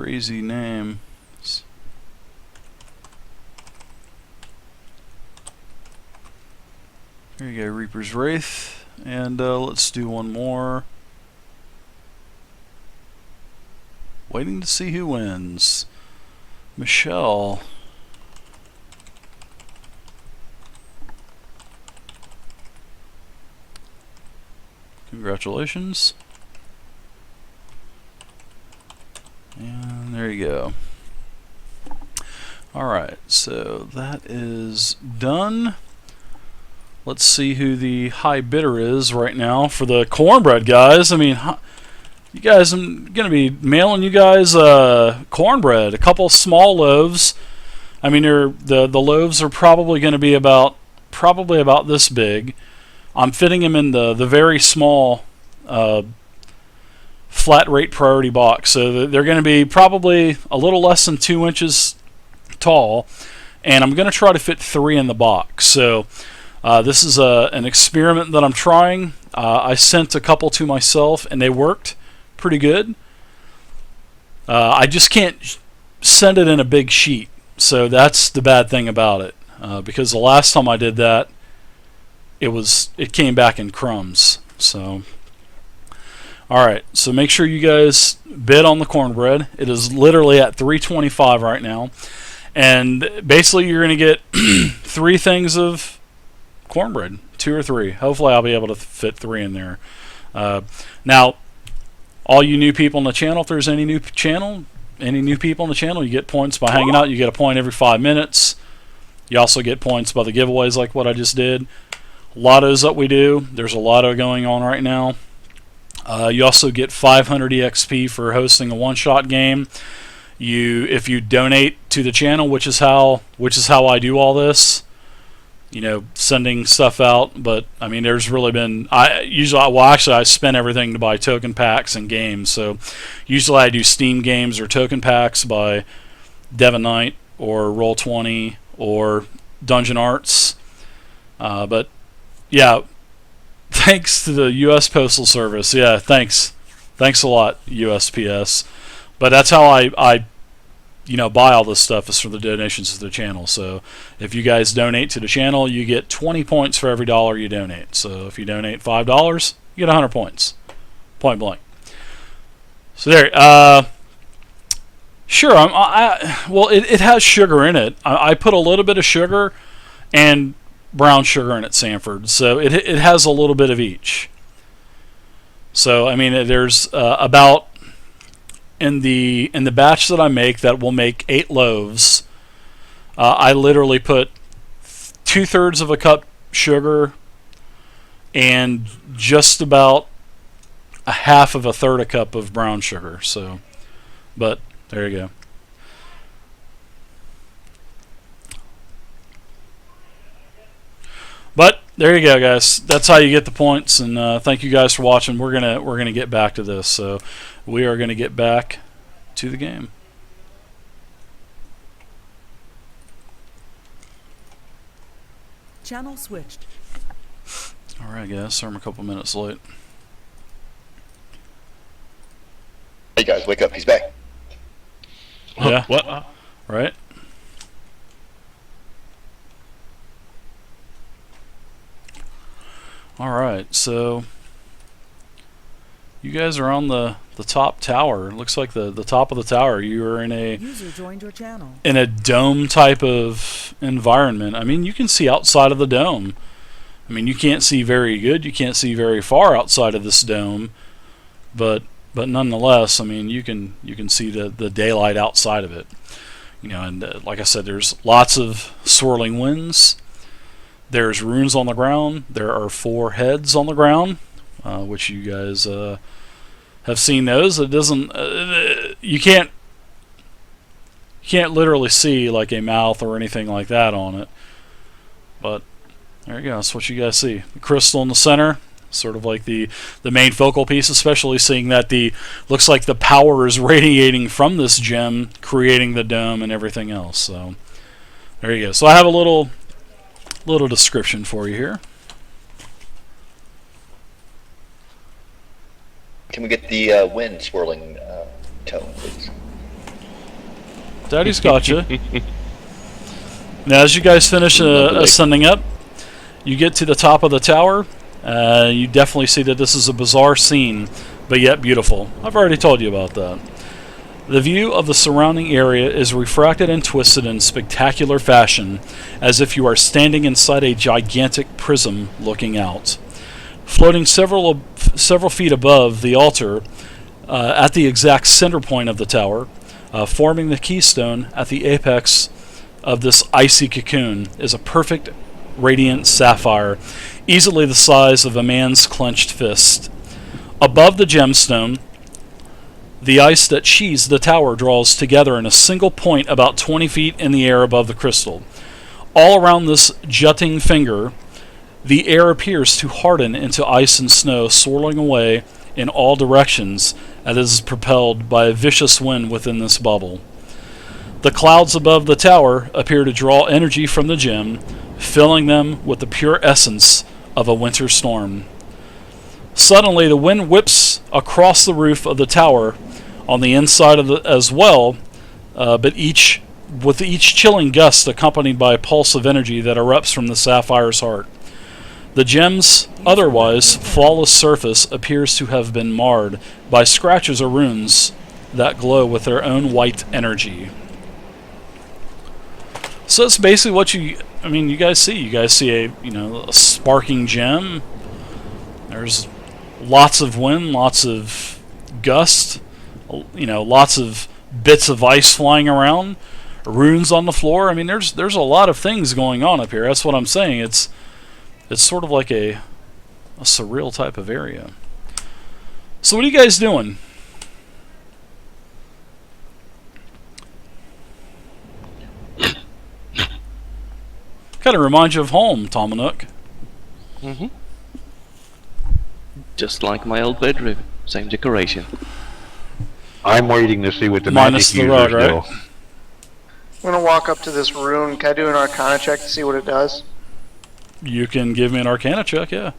crazy name. There you go, Reaper's Wraith. And let's do one more. Waiting to see who wins. Michelle. Congratulations. And there you go. Alright, so that is done. Let's see who the high bidder is right now for the cornbread, guys. I mean, you guys, I'm going to be mailing you guys cornbread, a couple small loaves. I mean, the loaves are probably going to be about this big. I'm fitting them in the very small flat rate priority box, so they're going to be probably a little less than 2 inches tall, and I'm going to try to fit 3 in the box. So this is an experiment that I'm trying. I sent a couple to myself, and they worked pretty good. I just can't send it in a big sheet, so that's the bad thing about it. Because the last time I did that, it came back in crumbs. So, all right. So make sure you guys bid on the cornbread. It is literally at $3.25 right now, and basically you're going to get 3 things of cornbread, 2 or 3. Hopefully, I'll be able to fit 3 in there. Now, all you new people on the channel, if there's any new people on the channel, you get points by hanging out. You get a point every 5 minutes. You also get points by the giveaways, like what I just did. Lottos that we do. There's a lotto going on right now. You also get 500 EXP for hosting a one-shot game. If you donate to the channel, which is how I do all this, sending stuff out. But I mean, there's really been I spend everything to buy token packs and games. So usually I do Steam games or token packs by Devon Knight or Roll20 or Dungeon Arts. But yeah, thanks to the U.S. Postal Service. Yeah, thanks a lot, USPS. But that's how I buy all this stuff, is for the donations to the channel. So if you guys donate to the channel, you get 20 points for every $1 you donate. So if you donate $5, you get 100 points, point blank. So there. Sure. Well, it has sugar in it. I put a little bit of sugar and brown sugar in it, Sanford. So it has a little bit of each. So I mean, there's about in the batch that I make, that will make 8 loaves. I literally put 2/3 of a cup sugar and just about a half of a third a cup of brown sugar. So, but there you go. But there you go, guys. That's how you get the points. And thank you guys for watching. We're gonna get back to this. So we are gonna get back to the game. Channel switched. All right, guys. So I'm a couple minutes late. Hey guys, wake up! He's back. Yeah. What? Right. Alright, so you guys are on the top tower. It looks like the top of the tower. You are in a User joined your channel. In a dome type of environment. I mean, you can see outside of the dome. I mean, you can't see very good. You can't see very far outside of this dome, but nonetheless, I mean, you can see the daylight outside of it. And like I said, there's lots of swirling winds. There's runes on the ground. There are 4 heads on the ground, which you guys have seen those. It doesn't. You can't literally see like a mouth or anything like that on it. But there you go. That's what you guys see. The crystal in the center, sort of like the main focal piece, especially seeing that looks like the power is radiating from this gem, creating the dome and everything else. So there you go. So I have a little description for you here. Can we get the wind swirling tone, please? Daddy's got you. Now, as you guys finish ascending up, you get to the top of the tower. You definitely see that this is a bizarre scene, but yet beautiful. I've already told you about that. The view of the surrounding area is refracted and twisted in spectacular fashion, as if you are standing inside a gigantic prism looking out. Floating several feet above the altar, at the exact center point of the tower, forming the keystone at the apex of this icy cocoon, is a perfect radiant sapphire, easily the size of a man's clenched fist. Above the gemstone, the ice that sheathes the tower draws together in a single point about 20 feet in the air above the crystal. All around this jutting finger, the air appears to harden into ice and snow, swirling away in all directions as it is propelled by a vicious wind within this bubble. The clouds above the tower appear to draw energy from the gem, filling them with the pure essence of a winter storm. Suddenly, the wind whips across the roof of the tower on the inside of as well, but with each chilling gust accompanied by a pulse of energy that erupts from the sapphire's heart. The gem's otherwise flawless surface appears to have been marred by scratches or runes that glow with their own white energy. So that's basically what you guys see. You guys see a sparking gem. There's lots of wind, lots of gust, lots of bits of ice flying around, runes on the floor. I mean, there's a lot of things going on up here. That's what I'm saying. It's sort of like a surreal type of area. So what are you guys doing? Kind of reminds you of home, Tomanook. Mm-hmm. Just like my old bedroom. Same decoration. I'm waiting to see what the Minus magic the rug, users right? do. I'm gonna walk up to this rune. Can I do an Arcana check to see what it does? You can give me an Arcana check, yeah.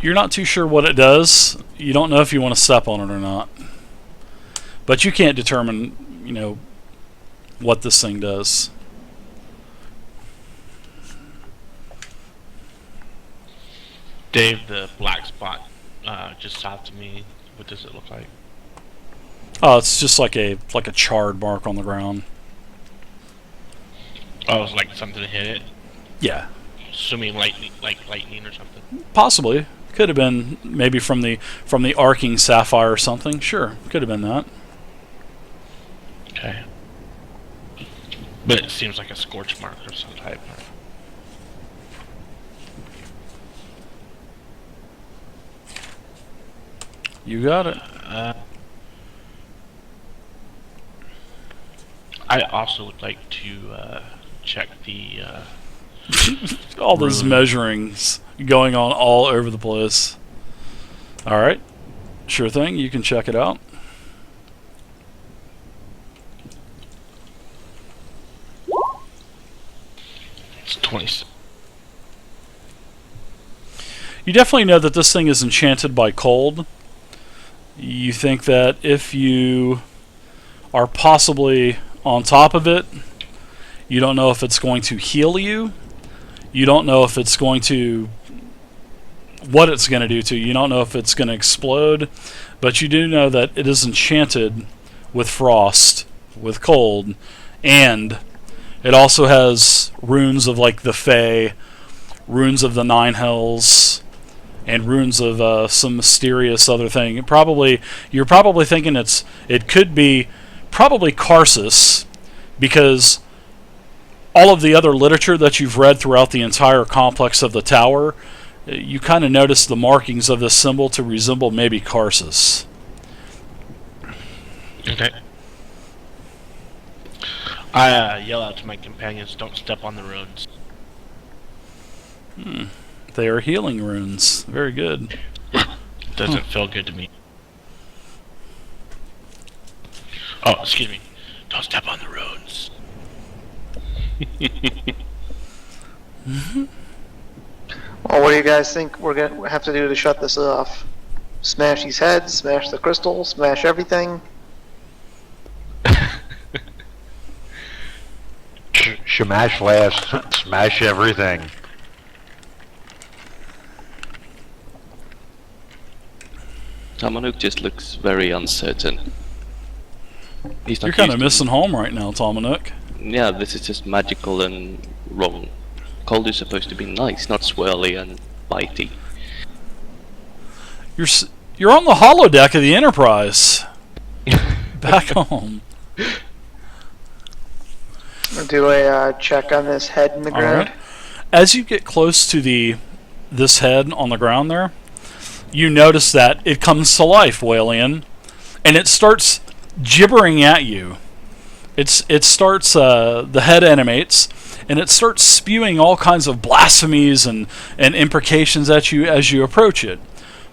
You're not too sure what it does. You don't know if you want to step on it or not. But you can't determine, what this thing does. Dave, the black spot just south of me, what does it look like? Oh, it's just like a charred mark on the ground. Oh, it's like something hit it? Yeah. Assuming lightning or something? Possibly. Could have been maybe from the arcing sapphire or something. Sure, could have been that. Okay. But it seems like a scorch mark of some type. You got it. I also would like to check the all those measurings going on all over the place. Alright. Sure thing, you can check it out. It's 20. You definitely know that this thing is enchanted by cold. You think that if you are possibly on top of it, you don't know if it's going to heal you. You don't know if it's going to... what it's going to do to you. You don't know if it's going to explode. But you do know that it is enchanted with frost, with cold, and it also has runes of like the Fae, runes of the Nine Hells, and runes of some mysterious other thing. You're probably thinking it could be probably Karsus, because all of the other literature that you've read throughout the entire complex of the tower, you kind of notice the markings of this symbol to resemble maybe Karsus. Okay. I yell out to my companions, don't step on the runes. They are healing runes. Very good. Doesn't feel good to me. Oh, excuse me. Don't step on the runes. Well, what do you guys think we're gonna have to do to shut this off? Smash these heads, smash the crystal, smash everything. Shamash last, smash everything. Tamanuk just looks very uncertain. He's not You're kind of used to- missing home right now, Tomanuk. Yeah, this is just magical and wrong. Cold is supposed to be nice, not swirly and bitey. You're on the holodeck of the Enterprise. Back home. I'll do a check on this head in the All ground. right. As you get close to this head on the ground there, you notice that it comes to life, Walian, and it starts gibbering at you. It starts the head animates, and it starts spewing all kinds of blasphemies and imprecations at you as you approach it.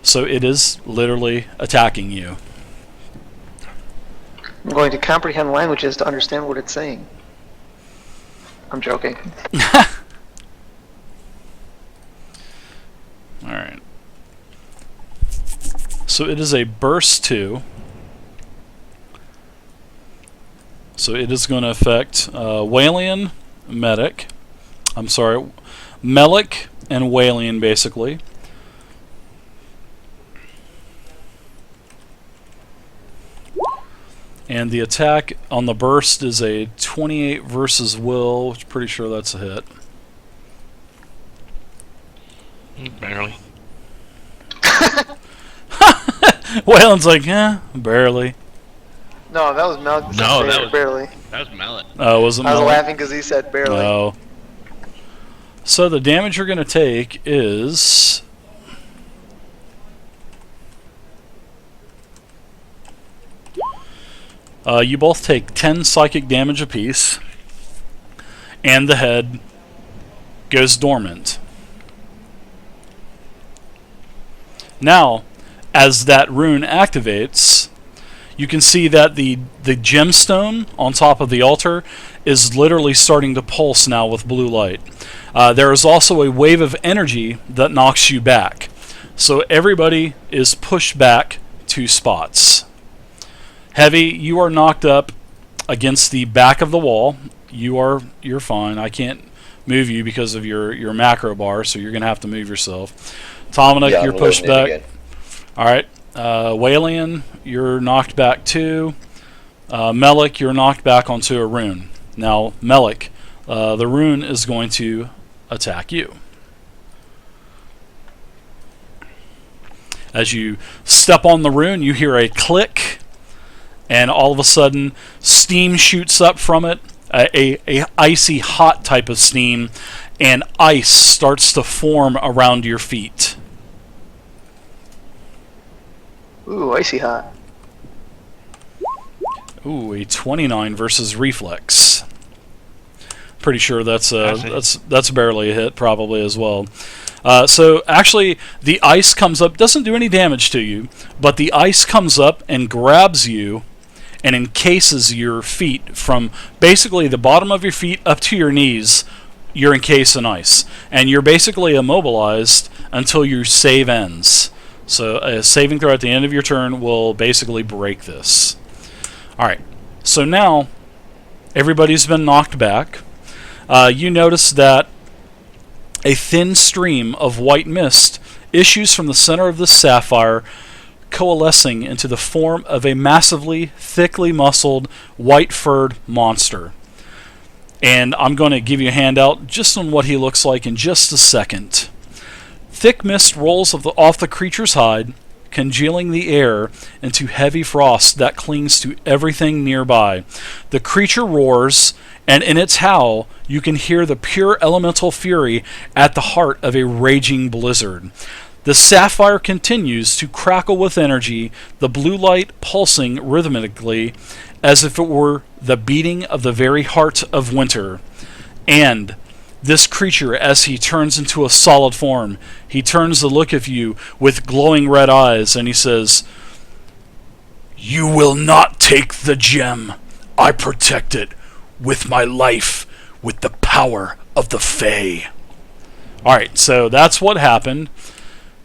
So it is literally attacking you. I'm going to comprehend languages to understand what it's saying. I'm joking. Alright. So it is a burst 2. So it is going to affect Walian, Medic. I'm sorry, Melik and Walian basically. And the attack on the burst is a 28 versus will, which I'm pretty sure that's a hit. Barely. Wayland's like, barely. No, that was Mel. No, that was- barely. That was Mallet. Oh, wasn't I was Melik? laughing because he said barely. No. So the damage you're going to take is... you both take 10 psychic damage apiece, and the head goes dormant. Now, as that rune activates, you can see that the gemstone on top of the altar is literally starting to pulse now with blue light. There is also a wave of energy that knocks you back. So everybody is pushed back 2 spots. Heavy, you are knocked up against the back of the wall. You're fine. I can't move you because of your macro bar, so you're going to have to move yourself. Tomanik, Yeah, you're I'm pushed loading back. it again. Alright. Walian, you're knocked back 2. Melik, you're knocked back onto a rune. Now, Melik, the rune is going to attack you. As you step on the rune, you hear a click, and all of a sudden, steam shoots up from it, a icy hot type of steam, and ice starts to form around your feet. Ooh, icy hot. Ooh, a 29 versus reflex. Pretty sure that's barely a hit, probably as well. So actually, the ice comes up, doesn't do any damage to you, but the ice comes up and grabs you and encases your feet from basically the bottom of your feet up to your knees. You're encased in ice, and you're basically immobilized until your save ends. So a saving throw at the end of your turn will basically break this. Alright, so now everybody's been knocked back. You notice that a thin stream of white mist issues from the center of the sapphire, coalescing into the form of a massively, thickly muscled, white-furred monster. And I'm going to give you a handout just on what he looks like in just a second. Thick mist rolls off the creature's hide, congealing the air into heavy frost that clings to everything nearby. The creature roars, and in its howl, you can hear the pure elemental fury at the heart of a raging blizzard. The sapphire continues to crackle with energy, the blue light pulsing rhythmically as if it were the beating of the very heart of winter. And this creature, as he turns into a solid form, he turns to look at you with glowing red eyes, and he says, "You will not take the gem. I protect it with my life, with the power of the Fae." Alright, so that's what happened.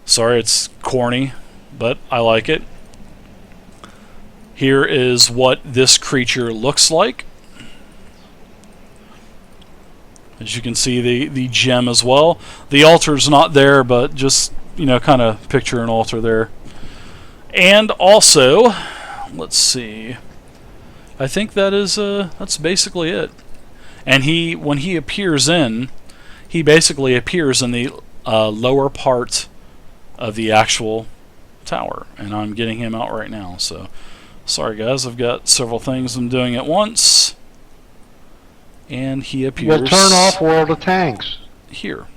Sorry, it's corny. but I like it. Here is what this creature looks like. As you can see, the gem as well. The altar's not there, but just, kind of picture an altar there. And also, let's see. I think that's basically it. And when he appears he basically appears in the lower part of the actual tower. And I'm getting him out right now. So, sorry guys, I've got several things I'm doing at once. And he appears. Well, turn off World of Tanks. Here.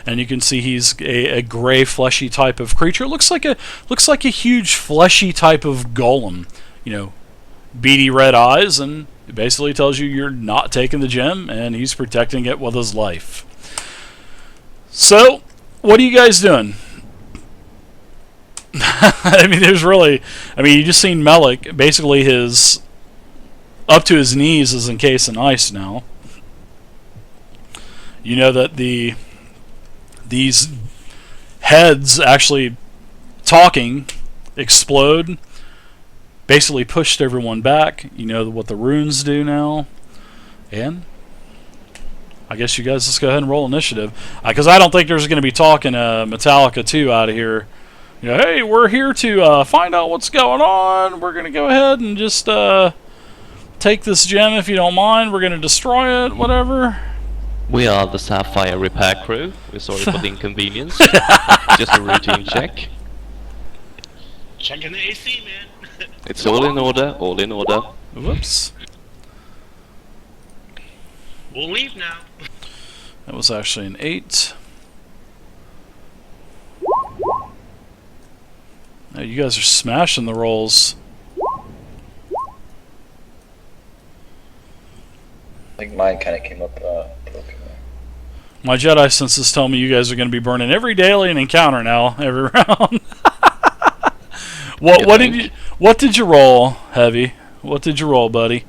And you can see he's a gray, fleshy type of creature. Looks like a huge, fleshy type of golem. Beady red eyes, and it basically tells you you're not taking the gem, and he's protecting it with his life. So, what are you guys doing? You just seen Melik. Basically, his up to his knees is encased in ice now. You know that these heads actually talking explode, basically pushed everyone back. You know what the runes do now. And I guess you guys just go ahead and roll initiative, because I don't think there's going to be talking Metallica 2 out of here. Hey, we're here to find out what's going on. We're going to go ahead and just take this gem if you don't mind. We're going to destroy it, whatever. We are the Sapphire Repair Crew. We're sorry for the inconvenience. Just a routine check. Checking the AC, man. It's all in order, all in order. Whoops. We'll leave now. That was actually an 8. Now you guys are smashing the rolls. I think mine kind of came up broken. My Jedi senses tell me you guys are going to be burning every daily and encounter now, every round. What did you roll, Heavy? What did you roll, buddy?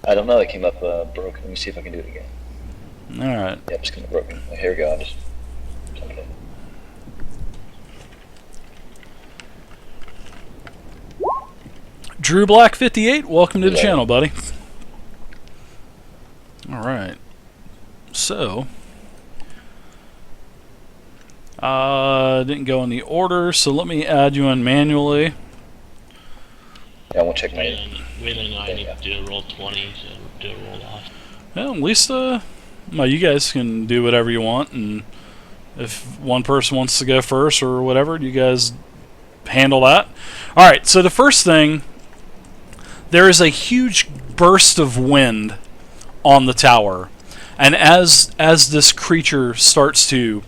I don't know. It came up broken. Let me see if I can do it again. All right. Yep, it's kind of broken. Here we go. I'll just. Okay. Drew Black 58, welcome to the Yeah. channel, buddy. All right. So, didn't go in the order, so let me add you in manually. Yeah, I won't check my. Wayland and I need to do a roll 20, so do a roll off. Well, at least, you guys can do whatever you want, and if one person wants to go first or whatever, you guys handle that. All right. So the first thing, there is a huge burst of wind on the tower, and as this creature starts to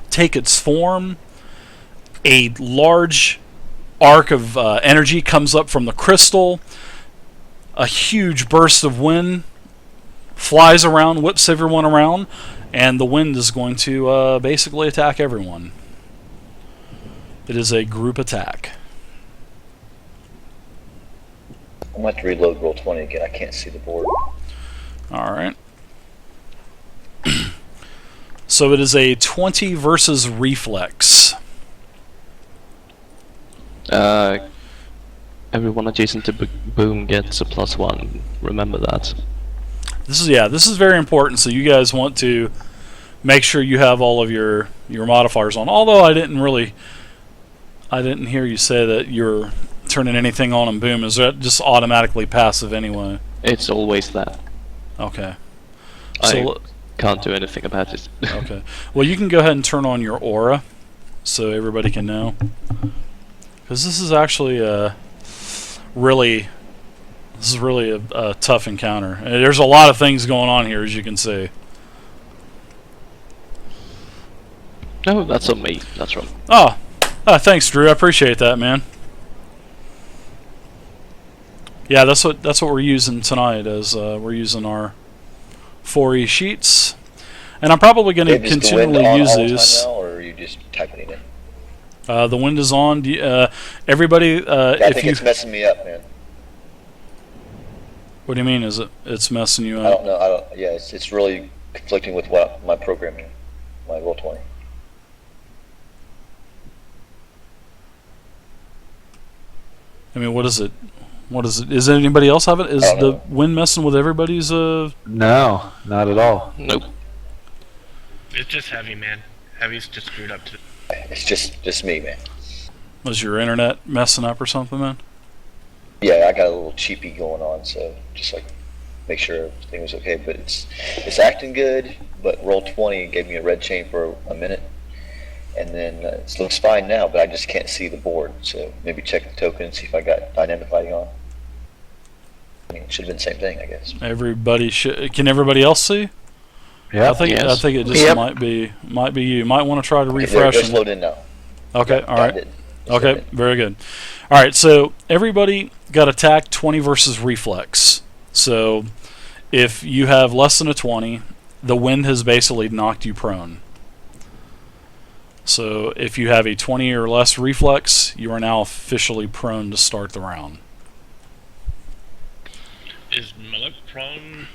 take its form, a large arc of energy comes up from the crystal. A huge burst of wind flies around, whips everyone around, and the wind is going to basically attack everyone. It is a group attack. I'm going to have to reload roll 20 again. I can't see the board. Alright. So it is a 20 versus reflex. Everyone adjacent to Boom gets a +1. Remember that. This is very important, so you guys want to make sure you have all of your modifiers on. Although I didn't hear you say that you're turning anything on in Boom. Is that just automatically passive anyway? It's always that. Okay. I can't do anything about it. Okay. Well, you can go ahead and turn on your aura, so everybody can know. Because this is actually really a tough encounter. There's a lot of things going on here, as you can see. No, that's on me. That's wrong. Oh, thanks, Drew. I appreciate that, man. Yeah, that's what we're using tonight. As we're using our 4E sheets, and I'm probably going to continually use these. Now, or are you just typing it in? The wind is on. Everybody, I think it's messing me up, man. What do you mean? It's messing you I up? don't know. Yeah, it's really conflicting with what my programming, my roll 20. I mean, what is it? What is it? Is anybody else have it? Is the wind messing with everybody's? No, not at all. Nope. It's just heavy, man. Heavy's just screwed up to. It's just me, man. Was your internet messing up or something, man? Yeah, I got a little cheapy going on, so just like make sure everything was okay. But it's acting good. But roll 20 gave me a red chain for a minute, and then it looks fine now. But I just can't see the board, so maybe check the token and see if I got dynamic lighting on. I mean, it should have been the same thing, I guess. Everybody should. Can everybody else see? Yeah. I think it just might be you. Might want to try to refresh. They're slowed in now. Okay, all right. It's Okay, slowed in. very good. All right, so everybody got attack 20 versus reflex. So if you have less than a 20, the wind has basically knocked you prone. So if you have a 20 or less reflex, you are now officially prone to start the round. Is Malik prone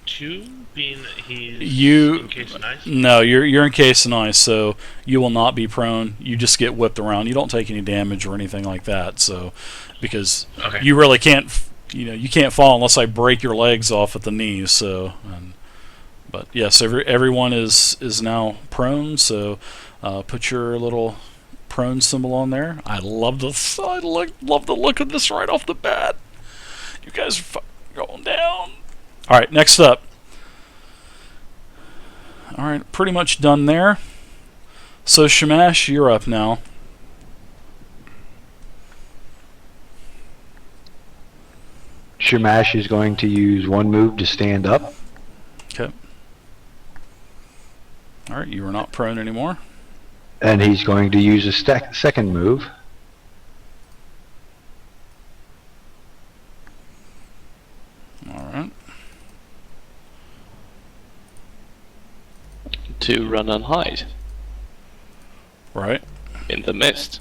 too, being that he's You in case of ice? No, you're in case of ice, so you will not be prone. You just get whipped around. You don't take any damage or anything like that. So because Okay. you really can't, you can't fall unless I break your legs off at the knees. So, but yes, everyone is now prone. So put your little prone symbol on there. I love the look of this right off the bat. You guys are going down. All right, next up. All right, pretty much done there. So Shamash, you're up now. Shamash is going to use one move to stand up. Okay. All right, you are not prone anymore. And he's going to use a second move. All right. To run and hide Right. in the mist.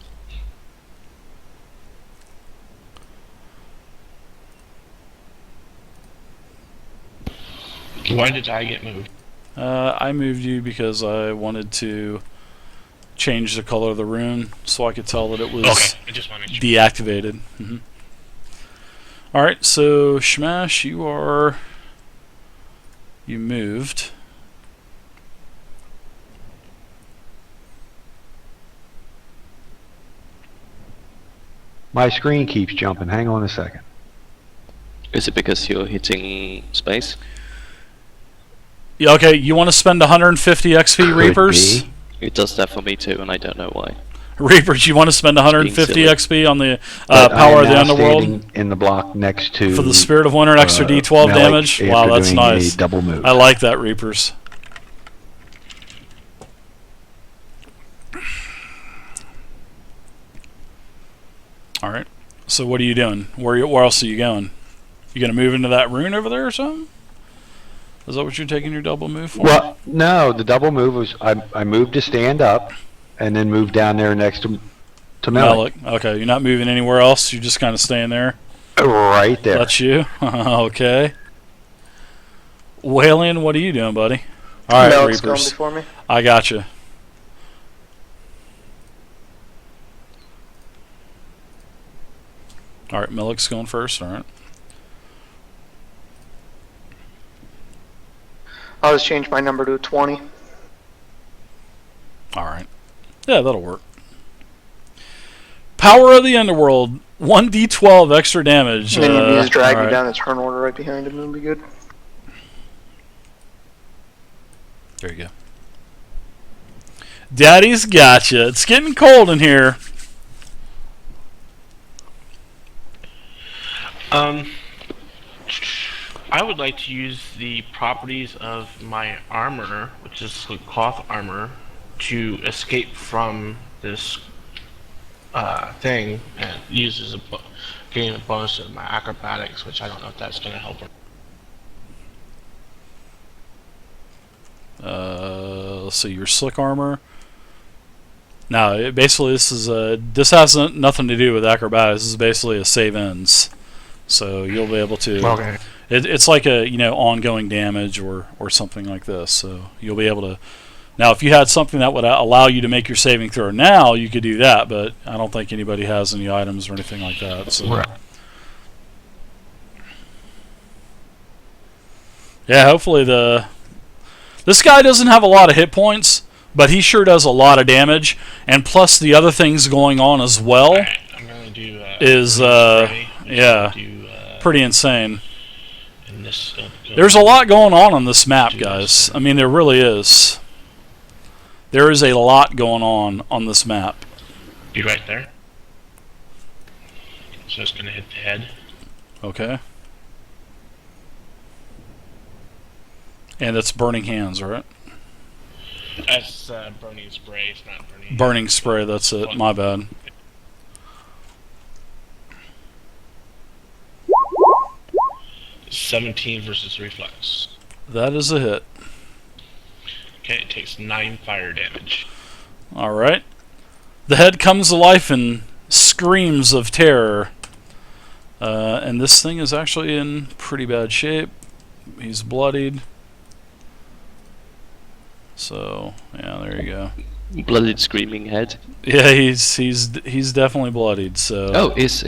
Why did I get moved? I moved you because I wanted to change the color of the rune so I could tell that it was Okay, I just want to make sure. deactivated. All right, so Shamash, you moved. My screen keeps jumping. Hang on a second. Is it because you're hitting space? Yeah, okay, you want to spend 150 XP, Could Reapers? be. It does that for me too, and I don't know why. Reapers, you want to spend 150 silly. XP on the But I Power am of the now Underworld standing in the block next to for the Spirit of Winter, an extra D12 Malik damage? Wow, after that's doing nice. A double move. I like that, Reapers. All right. So what are you doing? Where else are you going? You gonna move into that rune over there or something? Is that what you're taking your double move for? Well, no, the double move was I moved to stand up, and then moved down there next to Malik. Okay, you're not moving anywhere else. You're just kind of staying there. Right there. That's you. Okay. Whalian, what are you doing, buddy? All right, Malik's going Reapers. before me. I got you. All right, Malik's going first. All right. I'll just change my number to 20. All right. Yeah, that'll work. Power of the Underworld. 1d12 extra damage. And then you just drag all me right. down the turn order right behind him. It'll be good. There you go. Daddy's gotcha. It's getting cold in here. I would like to use the properties of my armor, which is the cloth armor, to escape from this thing and use as gain a bonus of my acrobatics, which I don't know if that's going to help. Let's see, your slick armor. No, basically this has nothing to do with acrobatics. This is basically a save ends, so you'll be able to. Okay. It's like a ongoing damage or something like this. So you'll be able to Now, if you had something that would allow you to make your saving throw now, you could do that, but I don't think anybody has any items or anything like that. So. Right. Yeah, hopefully this guy doesn't have a lot of hit points, but he sure does a lot of damage, and plus the other things going on as well. Alright, I'm gonna do is spray. yeah, Do, pretty insane. and this, There's a lot going on this map, guys. I mean, there really is. There is a lot going on this map. Be right there. So it's gonna hit the head. Okay. And it's burning hands, right? That's burning spray. It's not burning. Burning spray. That's it. My bad. It's 17 versus reflex. That is a hit. Okay, it takes 9 fire damage. All right. The head comes to life and screams of terror. And this thing is actually in pretty bad shape. He's bloodied. So, yeah, there you go. Blooded screaming head. Yeah, he's definitely bloodied. So. Oh, is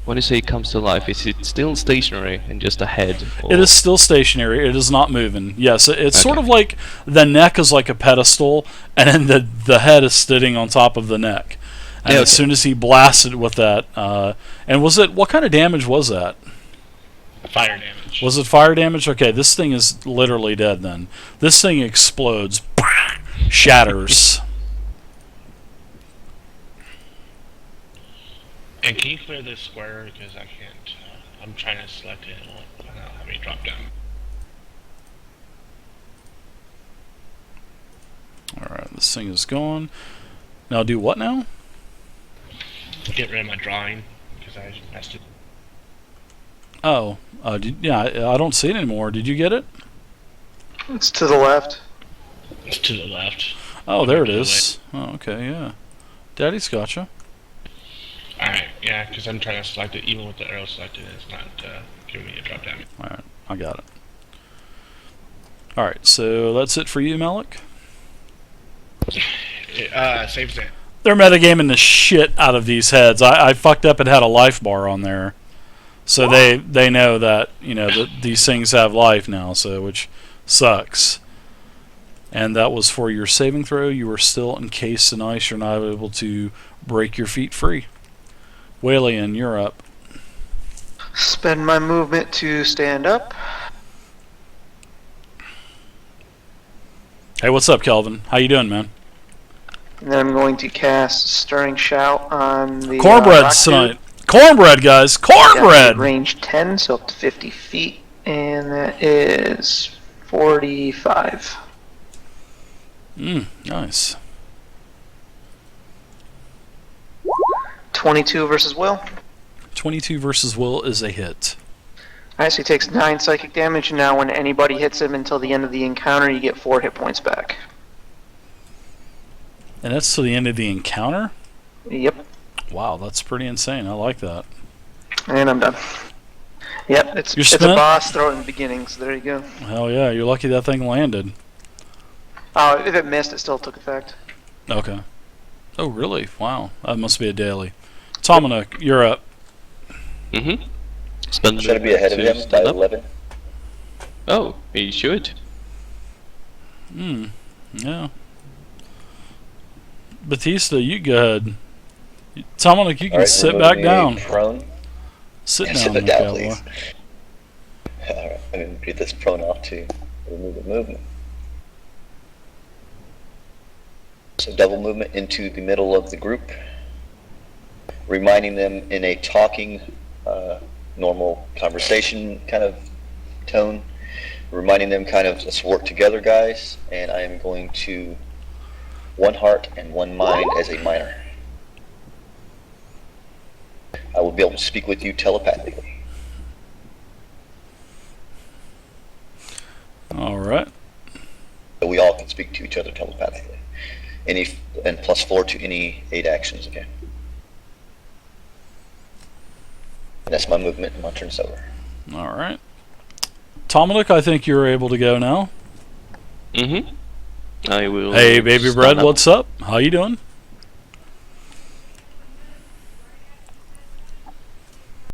when you say it comes to life, is it still stationary and just a head? Or? It is still stationary. It is not moving. Yes, it's sort Okay. of like the neck is like a pedestal, and then the head is sitting on top of the neck. And Yeah, as okay. soon as he blasted with that, and was it what kind of damage was that? Fire damage. Was it fire damage? Okay, this thing is literally dead. Then this thing explodes, shatters. And can you clear this square because I can't? I'm trying to select it. I don't have any drop down. All right, this thing is gone. Now do what now? Get rid of my drawing because I messed it. Oh, yeah, I don't see it anymore. Did you get it? It's to the left. It's to the left. Oh, there it is. Oh, okay, yeah. Daddy's gotcha. Alright, yeah, because I'm trying to select it even with the arrow selected, it's not giving me a drop down. All right, I got it. All right, so that's it for you, Malik. Saves it. They're metagaming the shit out of these heads. I fucked up and had a life bar on there, so they know that that these things have life now. So which sucks. And that was for your saving throw. You are still encased in ice. You're not able to break your feet free. Walian, you're up. Spend my movement to stand up. Hey, what's up, Kelvin? How you doing, man? And then I'm going to cast Stirring Shout on the Cornbread rock tonight. dude. Cornbread, guys. Cornbread. Range 10, so up to 50 feet, and that is 45. Nice. 22 versus Will. 22 versus Will is a hit. Alright, so he takes 9 psychic damage, and now when anybody hits him until the end of the encounter, you get 4 hit points back. And that's to the end of the encounter? Yep, Wow, that's pretty insane. I like that. and I'm done. Yep, it's a spent? boss throw in the beginning, so there you go. Hell yeah, you're lucky that thing landed. Oh, if it missed, it still took effect. Okay. Oh, really? Wow. That must be a daily. Tomanuk, you're up. Mm-hmm. Spend Should I be ahead of to him by stand up? 11? Oh, he should. Yeah. Batista, you go ahead. Tomanuk, you can Alright, sit remove back me down. Prone. Sit Yeah, down, sit my down, cowboy. please. Alright, I'm going to get this prone off to remove the movement. So double movement into the middle of the group, reminding them in a talking, normal conversation kind of tone, reminding them kind of, let's work together, guys, and I am going to one heart and one mind as a minor. I will be able to speak with you telepathically. All right. So we all can speak to each other telepathically. And +4 to any 8 actions, okay? And that's my movement, and my turn's over. All right. Tomanuk, I think you're able to go now. Mm-hmm. I will. Hey, baby stand bread, up. what's up? How you doing?